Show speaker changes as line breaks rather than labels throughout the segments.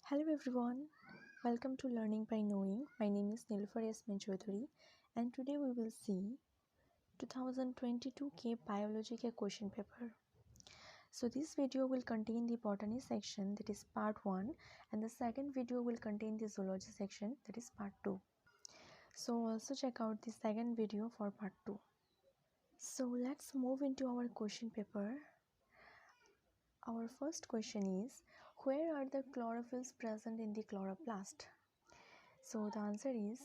Hello everyone, welcome to Learning by Knowing. My name is Nilufar Yasmin Chaudhary and today we will see 2022 K Biology के question paper. So this video will contain the botany section, that is part 1, and the second video will contain the zoology section, that is part 2. So also check out the second video for part 2. So let's move into our question paper. Our first question is, where are the chlorophylls present in the chloroplast? So the answer is,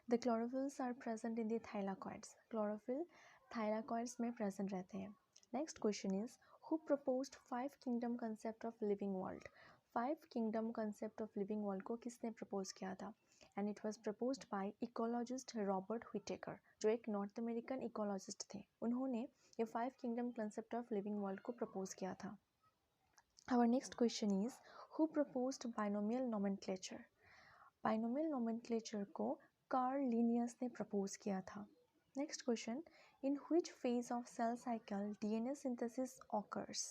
the chlorophylls are present in the thylakoids. Chlorophyll thylakoids में present रहते हैं. Next question is, who proposed five kingdom concept of living world? Five kingdom concept of living world को किसने propose किया था? And it was proposed by ecologist Robert Whittaker, जो एक north American ecologist थे. उन्होंने ये five kingdom concept of living world को प्रपोज किया था. Our next question is, who proposed binomial nomenclature? Binomial nomenclature को कार्ल लिनियस ने प्रपोज किया था. Next question, in which phase of cell cycle DNA synthesis occurs?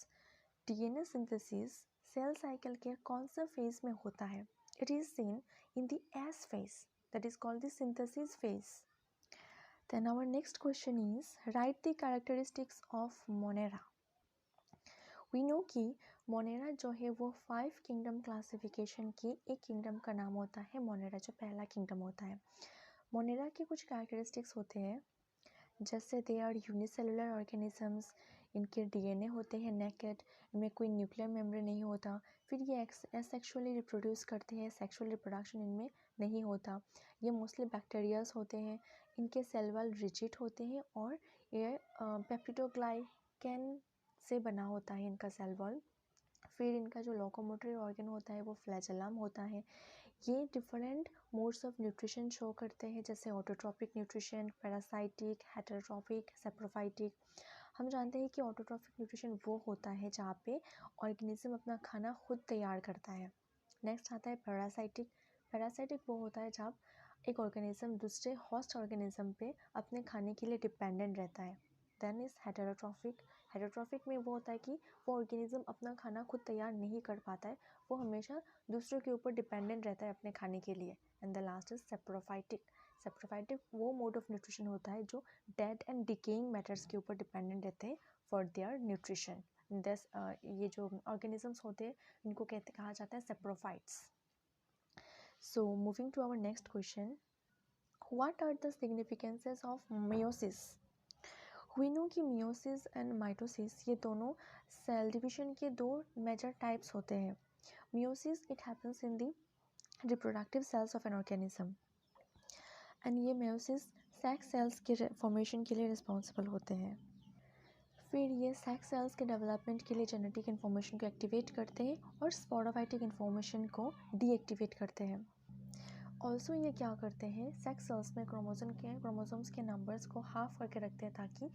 DNA synthesis cell cycle के कौन सा फेज में होता है? It is seen in the S phase, that is called the synthesis phase. Then our next question is, write the characteristics of Monera. We know कि Monera जो है वो फाइव किंगडम क्लासिफिकेशन की एक किंगडम का नाम होता है. मोनेरा जो पहला किंगडम होता है. मोनेरा के कुछ कैरेक्टरिस्टिक्स होते हैं, जैसे दे आर यूनिसेलुलर ऑर्गेनिजम्स, इनके डीएनए होते हैं नेकेड, इनमें कोई न्यूक्लियर मेम्ब्रेन नहीं होता. फिर ये एसेक्सुअली रिप्रोड्यूस करते हैं, सेक्सुअल रिप्रोडक्शन इनमें नहीं होता. ये मोस्टली बैक्टीरियाज होते हैं, इनके सेल वॉल रिजिड होते हैं और ये पेप्टिडोग्लाइकन से बना होता है इनका सेल वॉल. फिर इनका जो लोकोमोटरी ऑर्गन होता है वो फ्लैजेलम होता है. ये different modes of nutrition show करते हैं, जैसे autotrophic nutrition, parasitic, heterotrophic, saprophytic. हम जानते हैं कि ऑटोट्रॉपिक न्यूट्रिशन वो होता है जहाँ पे ऑर्गेनिज्म अपना खाना खुद तैयार करता है. नेक्स्ट आता है पैरासाइटिक. पैरासाइटिक वो होता है जब एक ऑर्गेनिज्म दूसरे होस्ट ऑर्गेनिज्म पे अपने खाने के लिए डिपेंडेंट रहता है. Then is heterotrophic. हेटेरोट्रॉफिक में वो होता है कि वो ऑर्गेनिज्म अपना खाना खुद तैयार नहीं कर पाता है, वो हमेशा दूसरों के ऊपर डिपेंडेंट रहता है अपने खाने के लिए. And the last is saprophytic. Saprophytic वो मोड ऑफ न्यूट्रिशन होता है जो डेड एंड डिकेइंग मैटर्स के ऊपर डिपेंडेंट रहते हैं फॉर देयर न्यूट्रिशन. दस ये जो ऑर्गेनिजम्स होते हैं इनको कहा जाता है saprophytes. So moving to our next question, what are the significances of meiosis? We know कि मियोसिस एंड माइटोसिस ये दोनों सेल डिवीजन के दो मेजर टाइप्स होते हैं. Meiosis it happens in the reproductive cells of an organism, and ये meiosis sex cells के formation के लिए रिस्पॉन्सिबल होते हैं. फिर ये सेक्स सेल्स के डेवलपमेंट के लिए जेनेटिक इन्फॉर्मेशन को एक्टिवेट करते हैं और स्पोरोफाइटिक इन्फॉर्मेशन को डीएक्टिवेट करते हैं. ऑल्सो ये क्या करते हैं, सेक्स सेल्स में क्रोमोसोम्स के नंबर्स को हाफ करके रखते हैं ताकि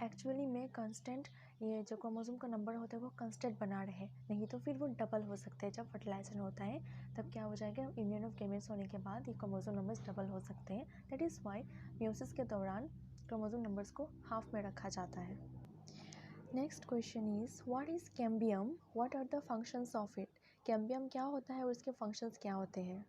एक्चुअली में कंस्टेंट ये जो क्रोमोसोम का नंबर होता है वो कंस्टेंट बना रहे, नहीं तो फिर वो डबल हो सकते हैं. जब फर्टिलाइजेशन होता है तब क्या हो जाएगा, यूनियन ऑफ गेमेट्स होने के बाद ये क्रोमोसोम नंबर्स डबल हो सकते हैं. दैट इज़ वाई मियोसिस के दौरान क्रोमोसोम नंबर्स को हाफ में रखा जाता है. Next question is, what is cambium, what are the functions of it? Cambium क्या होता है और इसके फंक्शंस क्या होते हैं?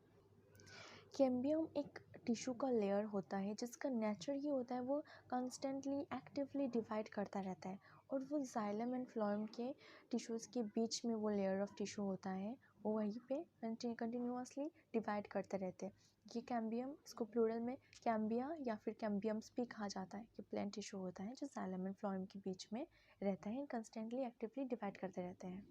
कैम्बियम एक टिश्यू का लेयर होता है जिसका नेचर ये होता है वो कंस्टेंटली एक्टिवली डिवाइड करता रहता है, और वो जाइलम एंड फ्लोएम के टिश्यूज़ के बीच में वो लेयर ऑफ टिश्यू होता है, वो वहीं पे कंटिन्यूसली डिवाइड करते रहते हैं. ये कैम्बियम, इसको प्लूरल में कैम्बिया या फिर कैम्बियम्स भी कहा जाता है. ये प्लांट टिश्यू होता है जो जाइलम एंड फ्लोएम के बीच में रहता है, कंस्टेंटली एक्टिवली डिवाइड करते रहते हैं.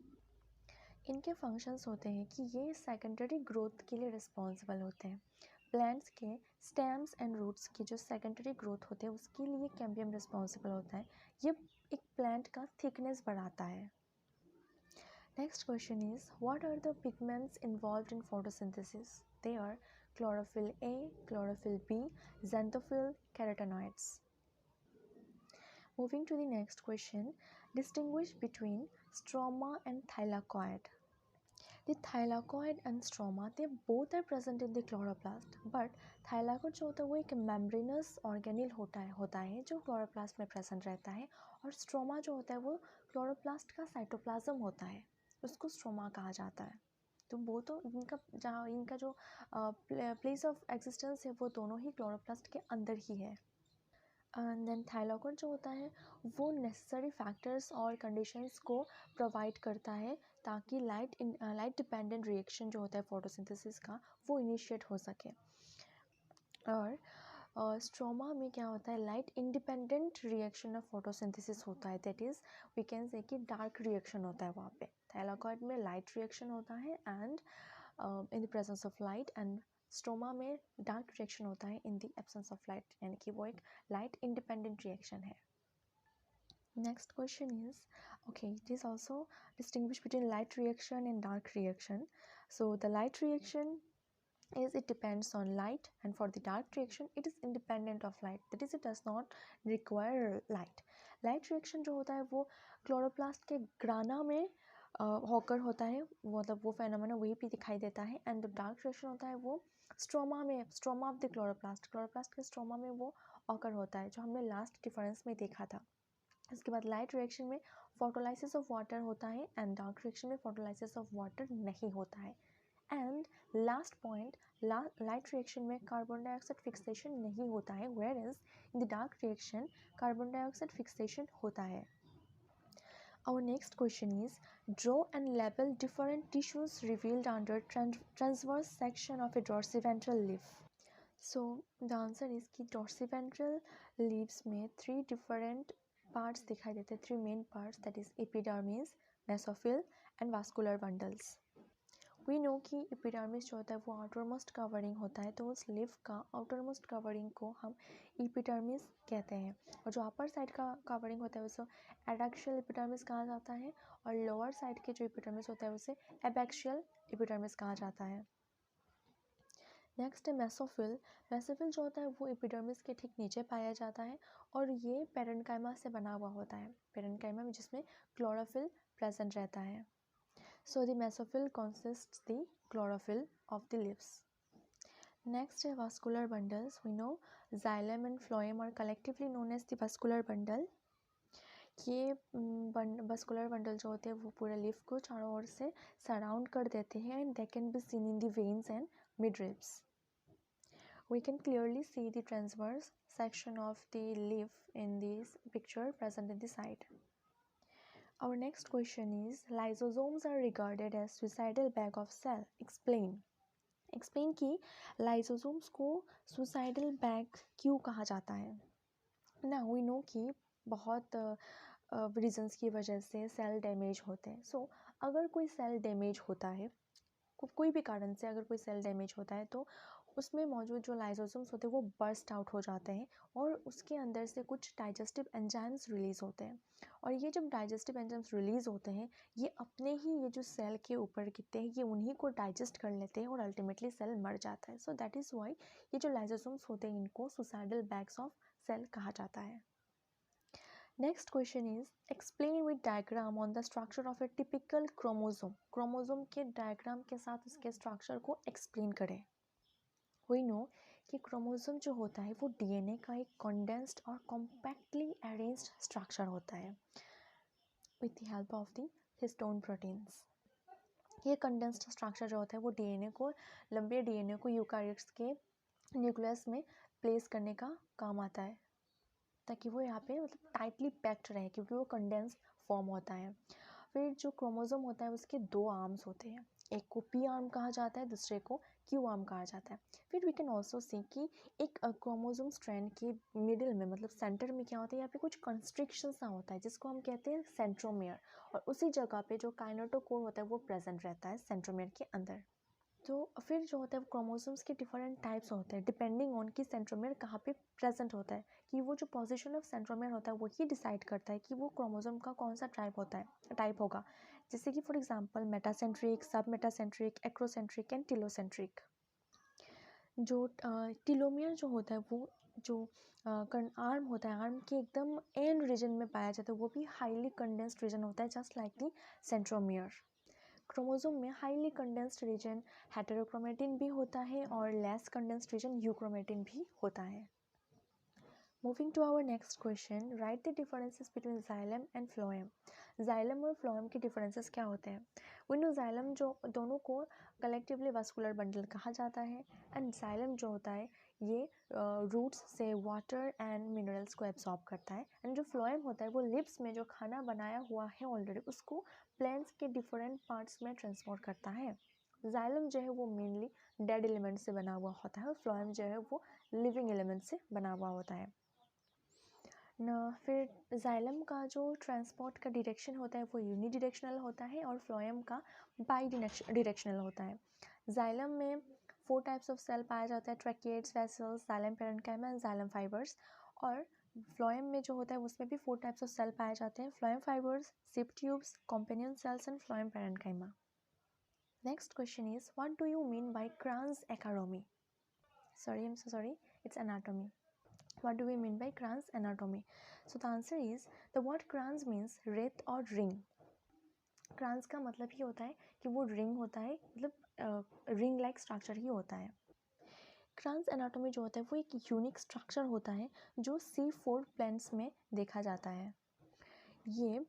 इनके फंक्शंस होते हैं कि ये सेकेंडरी ग्रोथ के लिए रिस्पॉन्सिबल होते हैं. प्लांट्स के स्टेम्स एंड रूट्स की जो सेकेंडरी ग्रोथ होते हैं उसके लिए कैम्बियम रिस्पॉन्सिबल होता है. ये एक प्लांट का थिकनेस बढ़ाता है. Next question is, what are the pigments involved in photosynthesis? They are chlorophyll A, chlorophyll B, xanthophyll, carotenoids. Moving to the next question, distinguish between stroma and thylakoid. The thylakoid and stroma, they both are present in the chloroplast, but thylakoid जो होता है वो एक membranous organelle होता है जो chloroplast में present रहता है, और stroma जो होता है वो chloroplast का cytoplasm होता है, उसको stroma कहा जाता है. तो वो तो इनका जो प्लेस ऑफ एग्जिस्टेंस है वो दोनों ही क्लोरोप्लास्ट के अंदर ही है। एंड देन थाइलाकोइड जो होता है वो नेसेसरी फैक्टर्स और कंडीशंस को प्रोवाइड करता है ताकि लाइट डिपेंडेंट रिएक्शन जो होता है फोटोसिंथेसिस का वो इनिशिएट हो सके। और स्ट्रोमा में क्या होता है, light independent reaction of photosynthesis होता है, that is we can say कि डार्क रिएक्शन होता है वहाँ पे। थाइलाकोइड में लाइट रिएक्शन होता है and in the presence of light, and stroma में डार्क रिएक्शन होता है in the absence of light, यानी कि वो एक लाइट इंडिपेंडेंट रिएक्शन है। Next question is, okay, it is also distinguished between light reaction and dark reaction. So the light reaction is it depends on light, and for the dark reaction it is independent of light, that is it does not require light. Light reaction जो होता है वो chloroplast के ग्राना में hawker होता है, मतलब वो फेनोमेना वहीं पे दिखाई देता है। एंड डार्क रिएक्शन होता है वो स्ट्रोमा में, स्ट्रोमा ऑफ द क्लोरोप्लास्ट के स्ट्रोमा में वो ऑकर होता है, जो हमने लास्ट डिफरेंस में देखा था। इसके बाद लाइट रिएक्शन में फोटोलाइसिस ऑफ वाटर होता है एंड डार्क रिएक्शन में फोटोलाइसिस ऑफ वाटर नहीं होता है। And last point, light reaction में कार्बन डाइऑक्साइड फिक्सेशन नहीं होता है, where is in the dark reaction carbon dioxide fixation होता है। Our next question is, draw and label different tissues revealed under transverse section of a dorsiventral leaf. So the answer is कि dorsiventral leaves में 3 different parts दिखाई देते हैं, 3 main parts, that is epidermis, mesophyll and vascular bundles. We know कि epidermis जो होता है वो outermost covering होता है, तो उस leaf का outermost covering को हम epidermis कहते हैं, और जो upper side का covering होता है उसे adaxial epidermis कहा जाता है, और lower side के जो epidermis होता है उसे abaxial epidermis कहा जाता है। नेक्स्ट है मेसोफिल। मेसोफिल जो होता है वो एपिडर्मिस के ठीक नीचे पाया जाता है, और ये पेरेन्काइमा से बना हुआ होता है, पेरेन्काइमा में जिसमें क्लोरोफिल प्रेजेंट रहता है। So the mesophyll consists the chlorophyll of the leaves. Next है vascular bundles. We know xylem and phloem are collectively known as the vascular bundle. ये वास्कुलर बंडल जो होते हैं वो पूरे लीफ को चारों ओर से सराउंड कर देते हैं, and they can be seen in the veins and midribs. We can clearly see the transverse section of the leaf in this picture present in the side. Our next question is, lysosomes are regarded as suicidal bag of cell. Explain. Explain कि lysosomes को suicidal bag क्यों कहा जाता है। Now we know कि बहुत reasons की वजह से सेल डैमेज होते हैं। So अगर कोई सेल डैमेज होता है, कोई भी कारण से अगर कोई सेल डैमेज होता है, तो उसमें मौजूद जो लाइसोसोम्स होते हैं वो बर्स्ट आउट हो जाते हैं, और उसके अंदर से कुछ डाइजेस्टिव एंजाइम्स रिलीज़ होते हैं, और ये जब डाइजेस्टिव एंजाइम्स रिलीज़ होते हैं ये अपने ही ये जो सेल के ऊपर गिरते हैं, ये उन्हीं को डाइजेस्ट कर लेते हैं और अल्टीमेटली सेल मर जाता है। सो दैट इज़ वाई ये जो लाइसोसोम्स होते हैं इनको सुसाइडल बैग्स ऑफ सेल कहा जाता है। Next question is, explain with diagram on the structure of a typical chromosome. Chromosome के डायग्राम के साथ उसके स्ट्रक्चर को एक्सप्लेन करें। We know कि क्रोमोसोम जो होता है वो डीएनए का एक कंडेंस्ड और कॉम्पैक्टली अरेंज्ड स्ट्रक्चर होता है with the help of the histone proteins. ये कंडेंस्ड स्ट्रक्चर जो होता है वो डीएनए को, लंबे डीएनए को यूकारियोट्स के न्यूक्लियस में प्लेस करने का काम आता है, ताकि वो यहाँ पे मतलब टाइटली पैक्ड रहे, क्योंकि वो कंडेंस फॉर्म होता है। फिर जो क्रोमोसोम होता है उसके 2 आर्म्स होते हैं, एक को पी आर्म कहा जाता है, दूसरे को क्यू आर्म कहा जाता है। फिर वी कैन ऑल्सो सी कि एक क्रोमोसोम स्ट्रैंड के मिडिल में, मतलब सेंटर में क्या होता है, यहाँ पे कुछ कंस्ट्रिक्शन सा होता है जिसको हम कहते हैं सेंट्रोमियर, और उसी जगह पे जो काइनेटोकोर होता है वो प्रेजेंट रहता है सेंट्रोमियर के अंदर। तो फिर जो होता है क्रोमोसोम्स के डिफरेंट टाइप्स होते हैं डिपेंडिंग ऑन कि सेंट्रोमियर कहाँ पे प्रेजेंट होता है, कि वो जो पोजीशन ऑफ सेंट्रोमियर होता है वही डिसाइड करता है कि वो क्रोमोसोम का कौन सा टाइप होगा। जैसे कि फॉर एग्जांपल मेटासेंट्रिक, सब मेटासेंट्रिक, एक्रोसेंट्रिक एंड टिलोसेंट्रिक। जो टिलोमियर जो होता है वो जो आर्म होता है, आर्म के एकदम एंड रीजन में पाया जाता है, वो भी हाईली कंडेंस्ड रीजन होता है just like the centromere. Chromosome में हाईली कंडेंस्ड रीजन हेटेरोक्रोमेटिन भी होता है और लेस कंडेंस्ड रीजन यूक्रोमेटिन भी होता है। Moving to our next question, write the differences between xylem and phloem. Xylem और फ्लोएम के डिफरेंसेस क्या होते हैं? वी नो जाइलम जो दोनों को कलेक्टिवली वास्कुलर बंडल कहा जाता है, एंड जाइलम जो होता है ये रूट्स से वाटर एंड मिनरल्स को एब्जॉर्ब करता है, एंड जो फ्लोएम होता है वो लिप्स में जो खाना बनाया हुआ है ऑलरेडी उसको प्लांट्स के डिफरेंट पार्ट्स में ट्रांसपोर्ट करता है। जाइलम जो है वो मेनली डेड एलिमेंट से बना हुआ होता है और फ्लोएम जो है वो लिविंग एलिमेंट से बना हुआ होता है न। फिर जाइलम का जो ट्रांसपोर्ट का डायरेक्शन होता है वो यूनिडायरेक्शनल होता है और फ्लोएम का बाई डायरेक्शनल होता है। जाइलम में 4 टाइप्स ऑफ सेल पाया जाता है, tracheids, vessels, xylem parenchyma and xylem fibres. और फ्लोएम में जो होता है उसमें भी 4 टाइप्स ऑफ सेल पाए जाते हैं, phloem fibres, sieve tubes, companion cells and phloem parenchyma. Next question is, what do you mean by Kranz एकारोमी? Sorry, it's anatomy. What do we mean by Kranz anatomy? So the answer is, the word Kranz means wreath or ring. Kranz का मतलब ही होता है कि वो ring होता है, मतलब रिंग लाइक स्ट्रक्चर ही होता है। Kranz anatomy जो होता है वो एक यूनिक स्ट्रक्चर होता है जो C4 प्लांट्स में देखा जाता है। ये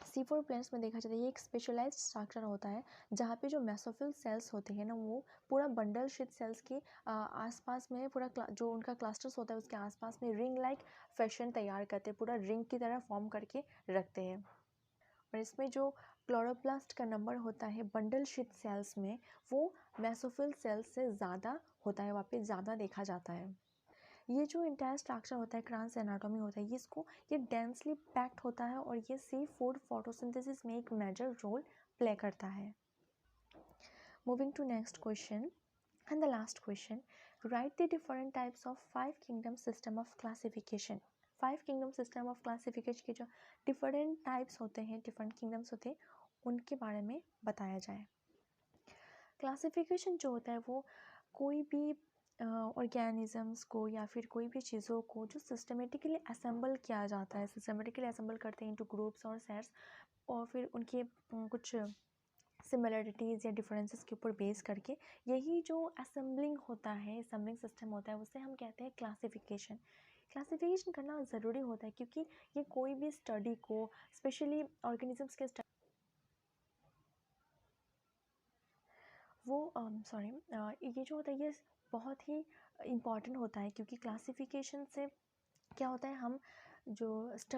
C4 प्लांट्स में देखा जाता है, ये एक स्पेशलाइज्ड स्ट्रक्चर होता है जहाँ पे जो मेसोफिल सेल्स होते हैं ना वो पूरा बंडल शीट सेल्स के आसपास में पूरा जो उनका क्लस्टर्स होता है उसके आसपास में रिंग लाइक फैशन तैयार करते हैं, पूरा रिंग की तरह फॉर्म करके रखते हैं। और इसमें जो क्लोरोप्लास्ट का नंबर होता है बंडल शीट सेल्स में वो मेसोफिल सेल्स से ज़्यादा होता है, वहाँ पे ज़्यादा देखा जाता है। ये जो इंटायर स्ट्रक्चर होता है क्रांस एनाटॉमी होता है, ये डेंसली पैक्ड होता है और ये C4 फोटोसिंथेसिस में एक मेजर रोल प्ले करता है। Moving to next question and the last question, write the different types of 5 kingdom system of classification. 5 kingdom system of classification के जो डिफरेंट टाइप्स होते हैं, डिफरेंट किंगडम्स होते हैं, उनके बारे में बताया जाए। क्लासिफिकेशन जो होता है वो कोई भी ऑर्गेनिज़म्स को या फिर कोई भी चीज़ों को जो सिस्टमेटिकली असेंबल किया जाता है, सिस्टमेटिकली असेंबल करते हैं इनटू ग्रुप्स और सेट्स, और फिर उनके कुछ सिमिलरिटीज़ या डिफरेंसेस के ऊपर बेस करके यही जो असेंबलिंग होता है, असेंबलिंग सिस्टम होता है, उसे हम कहते हैं क्लासिफिकेशन। क्लासिफिकेशन करना ज़रूरी होता है क्योंकि ये कोई भी स्टडी को, स्पेशली ऑर्गेनिजम्स के ये जो होता है ये बहुत ही इम्पॉर्टेंट होता है क्योंकि क्लासिफिकेशन से क्या होता है, हम जो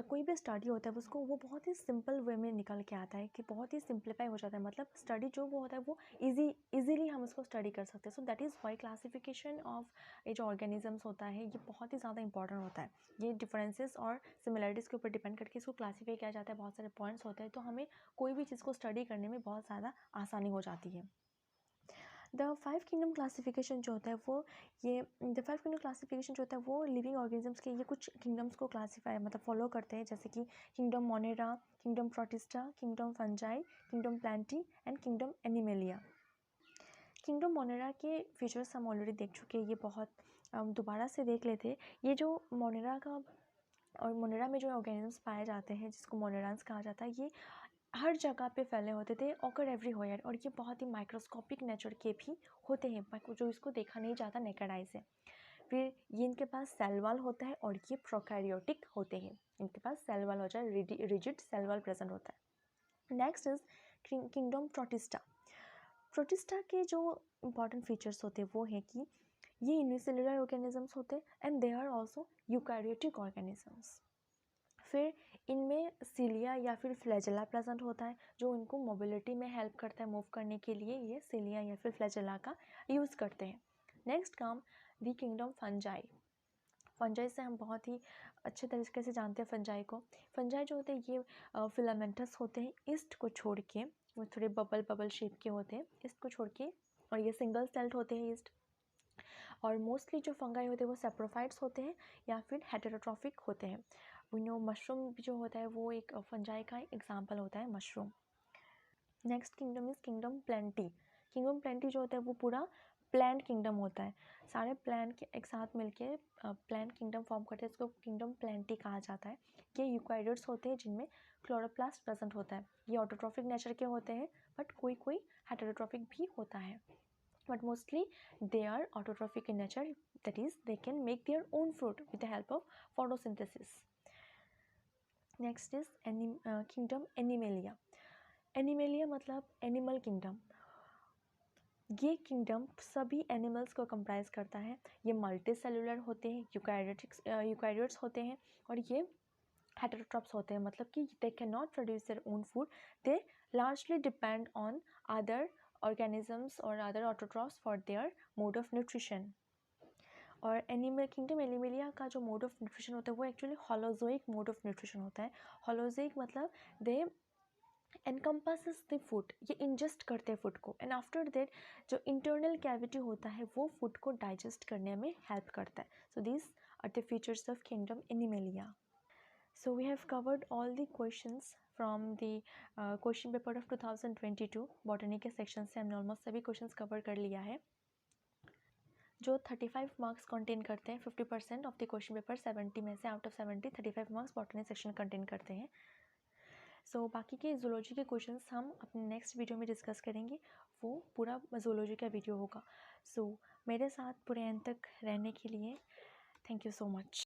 कोई भी स्टडी होता है उसको वो बहुत ही सिंपल वे में निकल के आता है कि बहुत ही सिंप्लीफाई हो जाता है, मतलब स्टडी जो वो होता है वो इजीली हम उसको स्टडी कर सकते हैं। So that is why classification of ये जो ऑर्गेनिजम्स होता है ये बहुत ही ज़्यादा इंपॉर्टेंट होता है। ये डिफरेंसेस और सिमिलरिटीज़ के ऊपर डिपेंड करके इसको क्लासीफाई किया जाता है, बहुत सारे पॉइंट्स होते हैं, तो हमें कोई भी चीज़ को स्टडी करने में बहुत ज़्यादा आसानी हो जाती है। द 5 किंगडम क्लासिफिकेशन जो होता है वो द 5 किंगडम क्लासिफिकेशन जो होता है वो लिविंग ऑर्गेनिजम्स के ये कुछ किंगडम्स को क्लासीफाई मतलब फॉलो करते हैं, जैसे कि kingdom Monera, kingdom protista, kingdom fungi, kingdom Plantae and kingdom animalia. Kingdom Monera के फीचर्स हम ऑलरेडी देख चुके हैं, ये बहुत दोबारा से देख लेते हैं। ये जो मोनेरा का और मोनेरा में जो ऑर्गेनिजम्स पाए जाते हैं जिसको मोनेरान्स कहा जाता है, ये हर जगह पे फैले होते थे, ऑकर एवरीवेयर, और ये बहुत ही माइक्रोस्कोपिक नेचर के भी होते हैं जो इसको देखा नहीं जाता नेकेड आई से। फिर ये इनके पास सेल वॉल होता है और ये प्रोकैरियोटिक होते हैं, इनके पास सेल वॉल होता है, रिजिड सेल वॉल प्रेजेंट होता है। Next is kingdom protista. Protista के जो इंपॉर्टेंट फीचर्स होते हैं वो है कि ये यूनिसेलुलर ऑर्गेनिजम्स होते हैं and they are also eukaryotic organisms. फिर इनमें सीलिया या फिर फ्लैजेला प्रेजेंट होता है जो इनको मोबिलिटी में हेल्प करता है, मूव करने के लिए ये सीलिया या फिर फ्लैजेला का यूज़ करते हैं। नेक्स्ट काम दी किंगडम फंजाई। फंजाई से हम बहुत ही अच्छे तरीके से जानते हैं फंजाई को। फंजाई जो होते हैं ये फिलामेंटस होते हैं, ईस्ट को छोड़ के, वो थोड़े बबल शेप के होते हैं ईस्ट को छोड़ के, और ये सिंगल सेल्ड होते हैं ईस्ट। और मोस्टली जो फंगाई होते हैं वो सेप्रोफाइट्स होते हैं या फिर हेटेरोट्रॉफिक होते हैं। मशरूम जो होता है वो एक फंजाई का एग्जाम्पल होता है, mushroom. Next kingdom is kingdom plenty. Kingdom plenty जो होता है वो पूरा प्लांट किंगडम होता है, सारे प्लांट के एक साथ मिलके प्लांट किंगडम फॉर्म करते हैं, इसको किंगडम प्लेंटी कहा जाता है। ये यूकैरियोट्स होते हैं जिनमें क्लोरोप्लास्ट प्रेजेंट होता है, ये ऑटोट्रॉफिक नेचर के होते हैं बट कोई कोई हेटेरोट्रॉफिक भी होता है। but mostly they are autotrophic in nature, that is they can make their own food with the help of photosynthesis. Next is kingdom Animalia. Animalia मतलब एनिमल किंगडम। ये किंगडम सभी एनिमल्स को comprise करता है। ये मल्टी सेलुलर होते हैं, eukaryotes होते हैं, और ये हेटेरोट्रॉप्स होते हैं, मतलब कि they can not produce their own food, they largely depend on other organisms or other autotrophs for their mode of nutrition. और एनिमल किंगडम एनिमेलिया का जो मोड ऑफ न्यूट्रिशन होता है वो actually holozoic mode of nutrition होता है। Holozoic मतलब दे encompasses the food, ये इंजेस्ट करते हैं फूड को, एंड आफ्टर दैट जो इंटरनल कैविटी होता है वो फूड को डाइजेस्ट करने में हेल्प करता है। So this are the features of kingdom animalia. So we have covered all the questions from the question paper of 2022 botany के सेक्शन से हमने ऑलमोस्ट सभी क्वेश्चंस कवर कर लिया है, जो 35 मार्क्स कंटेन करते हैं। 50% ऑफ द क्वेश्चन पेपर 70 में से out of 70 35 marks botany section contain करते हैं। सो बाकी के जूलॉजी के क्वेश्चंस हम अपने नेक्स्ट वीडियो में डिस्कस करेंगे, वो पूरा जूलॉजी का वीडियो होगा। सो मेरे साथ पूरे एंड तक रहने के लिए थैंक यू सो मच।